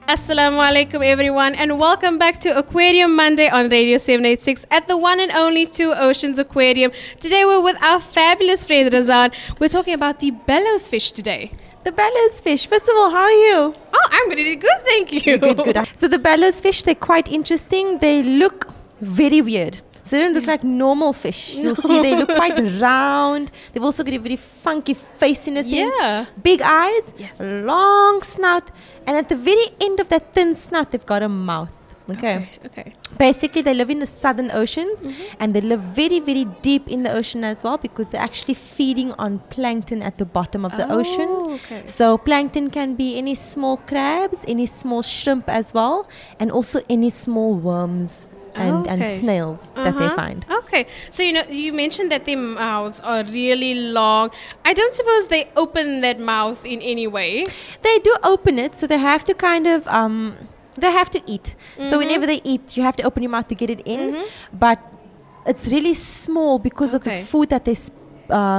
Assalamu alaikum everyone, and welcome back to Aquarium Monday on Radio 786 at the one and only Two Oceans Aquarium. Today we're with our fabulous friend Razan. We're talking about the Bellowsfish today. The Bellowsfish. First of all, how are you? Oh, I'm really good, thank you. Good. So the Bellowsfish, they're quite interesting. They look very weird. So they don't look like normal fish. You'll see they look quite round. They've also got a very funky face in a sense. Yeah. Big eyes, Yes. long snout, and at the very end of that thin snout, they've got a mouth. Okay. Basically, they live in the southern oceans, and they live very, very deep in the ocean as well, because they're actually feeding on plankton at the bottom of the ocean. Okay. So plankton can be any small crabs, any small shrimp as well, and also any small worms and snails that they find. Okay, so you mentioned that their mouths are really long. I don't suppose they open that mouth in any way. They do open it, so they have to kind of they have to eat. So whenever they eat, you have to open your mouth to get it in. But it's really small because of the food that they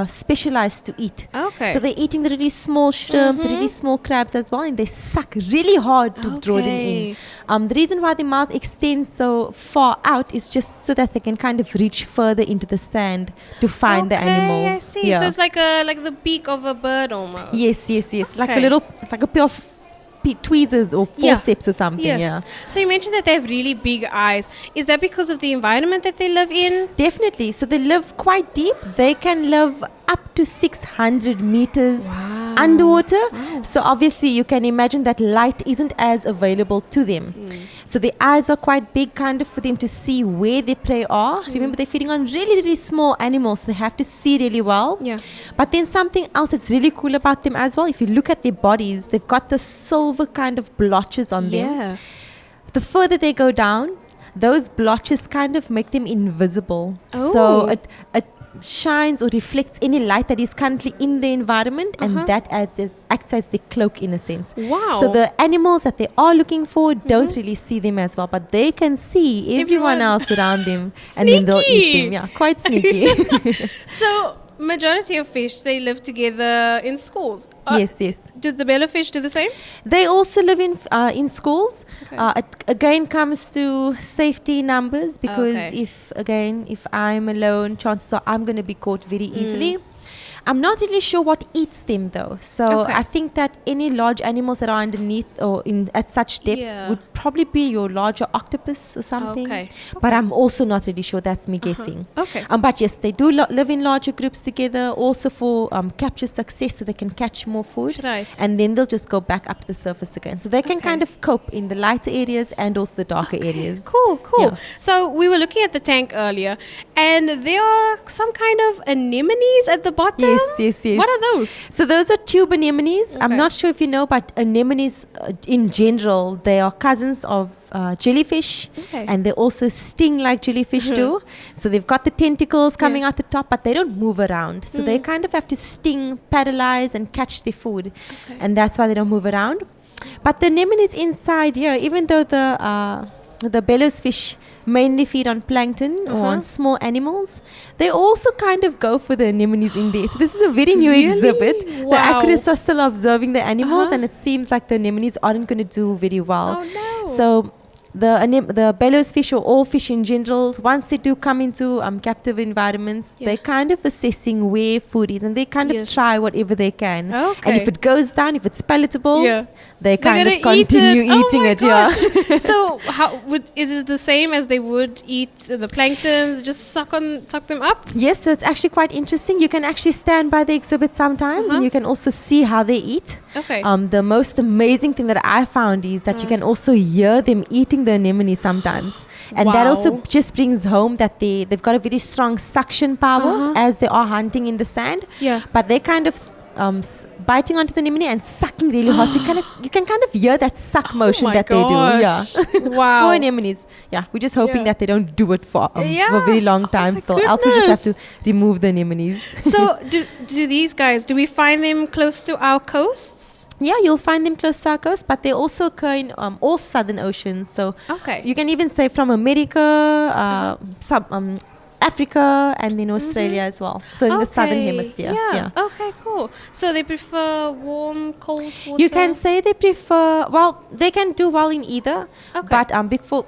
specialize to eat. Okay. So they're eating the really small shrimp, the really small crabs as well, and they suck really hard to draw them in. The reason why the mouth extends so far out is just so that they can kind of reach further into the sand to find the animals. I see. Yeah. So it's like the beak of a bird almost. Yes. Like a pair of tweezers or forceps or something. Yes. Yeah. So you mentioned that they have really big eyes. Is that because of the environment that they live in? Definitely. So they live quite deep. They can live up to 600 meters underwater. So obviously you can imagine that light isn't as available to them. So the eyes are quite big, kind of for them to see where their prey are. Remember, they're feeding on really, really small animals. They have to see really well. Yeah. But then something else that's really cool about them as well, if you look at their bodies, they've got the silver kind of blotches on them. Yeah. The further they go down, those blotches kind of make them invisible. So it shines or reflects any light that is currently in the environment, and that acts as the cloak in a sense. Wow. So the animals that they are looking for don't really see them as well, but they can see everyone else around them, and then they'll eat them. Yeah, quite sneaky. So majority of fish, they live together in schools. Yes. Do the bellowfish do the same? They also live in schools. It again comes to safety numbers, because if I'm alone, chances are I'm going to be caught very easily. I'm not really sure what eats them though. So I think that any large animals that are underneath or at such depths would probably be your larger octopus or something. But I'm also not really sure. That's me guessing. But yes, they do live in larger groups together, also for capture success, so they can catch more food. Right. And then they'll just go back up to the surface again. So they can kind of cope in the lighter areas and also the darker areas. Cool. Yeah. So we were looking at the tank earlier, and there are some kind of anemones at the bottom. Yes. What are those? So those are tube anemones. I'm not sure if you know, but anemones in general, they are cousins of jellyfish, and they also sting like jellyfish too. So they've got the tentacles coming out the top, but they don't move around. So they kind of have to sting, paralyze, and catch their food, and that's why they don't move around. But the anemones inside here, even though the Bellowsfish mainly feed on plankton or on small animals, they also kind of go for the anemones in there. So this is a very new exhibit. Wow. The aquarists are still observing the animals, and it seems like the anemones aren't going to do very well. Oh no. So the Bellowsfish, or all fish in general, once they do come into captive environments, they're kind of assessing where food is, and they kind of try whatever they can. And if it goes down, if it's palatable, they kind of continue eating it. So is it the same as they would eat the planktons? Just suck them up? Yes, so it's actually quite interesting. You can actually stand by the exhibit sometimes, and you can also see how they eat. The most amazing thing that I found is that you can also hear them eating the anemone sometimes, and that also just brings home that they've got a very strong suction power as they are hunting in the sand. But they kind of biting onto the anemone and sucking really hard. So you can kind of hear that suck motion that they do. Wow. For anemones. We're just hoping that they don't do it for a very long time still. Else we just have to remove the anemones. So do these guys, do we find them close to our coasts? Yeah, you'll find them close to our coast, but they also occur in all southern oceans. So you can even say from America, Africa and then Australia as well. So in the southern hemisphere. Yeah. Okay, cool. So they prefer warm, cold water? You can say they prefer, well, they can do well in either. Okay. But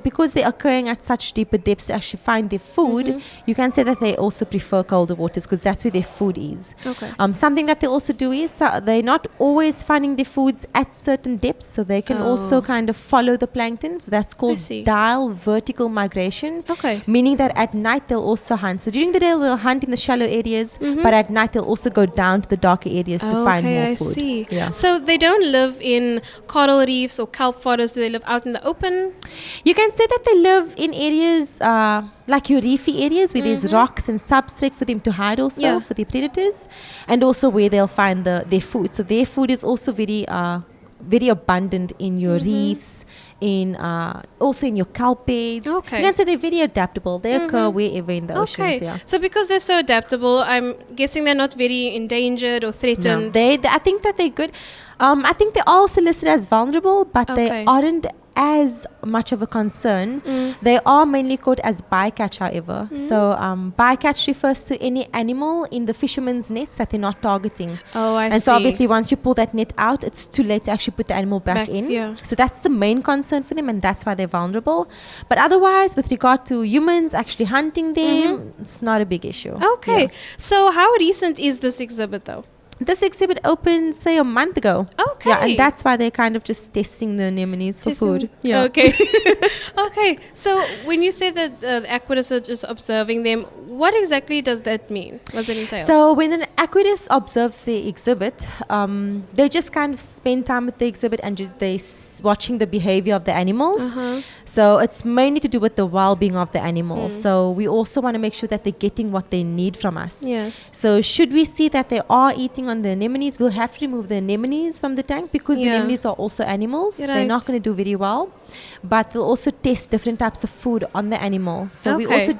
because they're occurring at such deeper depths to actually find their food, you can say that they also prefer colder waters because that's where their food is. Okay. Something that they also do is they're not always finding their foods at certain depths, so they can also kind of follow the plankton. So that's called dial vertical migration. Okay. Meaning that at night they'll also hunt. So during the day they'll hunt in the shallow areas, but at night they'll also go down to the darker areas to find more food. I see. Yeah. So they don't live in coral reefs or kelp forests. Do they live out in the open? You can say that they live in areas like your reefy areas where there's rocks and substrate for them to hide also for their predators, and also where they'll find their food. So their food is also very abundant in your reefs, in also in your kelp beds. Okay. You can say they're very adaptable. They occur wherever in the oceans. Yeah. So because they're so adaptable, I'm guessing they're not very endangered or threatened. No, I think that they're good. I think they are also listed as vulnerable, but they aren't as much of a concern. They are mainly caught as bycatch, however. So bycatch refers to any animal in the fisherman's nets that they're not targeting. Oh, I see. And so obviously once you pull that net out, it's too late to actually put the animal back in. Yeah. So that's the main concern for them, and that's why they're vulnerable. But otherwise, with regard to humans actually hunting them, it's not a big issue. Okay. Yeah. So how recent is this exhibit though? This exhibit opened, say, a month ago. Okay. Yeah, and that's why they're kind of just testing the anemones for food. Yeah. Okay. Okay. So when you say that the aquarists are just observing them, what exactly does that mean? What does it entail? So when an aquarist observes the exhibit, they just kind of spend time with the exhibit and watching the behavior of the animals. So it's mainly to do with the well-being of the animals. So we also want to make sure that they're getting what they need from us. Yes. So should we see that they are eating on the anemones, we'll have to remove the anemones from the tank because the anemones are also animals. They're not going to do very well. But they'll also test different types of food on the animal. So we also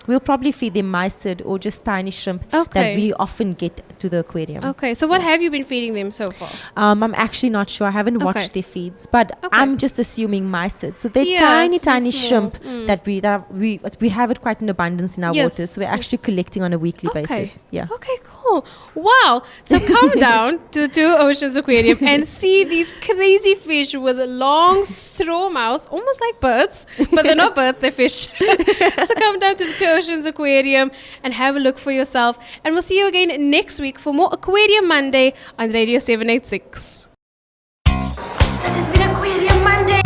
we'll probably feed them mysid or just tiny shrimp that we often get to the aquarium. Okay. So what have you been feeding them so far? I'm actually not sure. I haven't watched their feeds, but I'm just assuming mysid. So they're tiny shrimp that we have it quite in abundance in our waters. So we're actually collecting on a weekly basis. Yeah. Okay, cool. Wow. So come down to the Two Oceans Aquarium and see these crazy fish with long straw mouths, almost like birds, but they're not birds, they're fish. So come down to the Two Oceans Aquarium and have a look for yourself. And we'll see you again next week for more Aquarium Monday on Radio 786. This has been Aquarium Monday.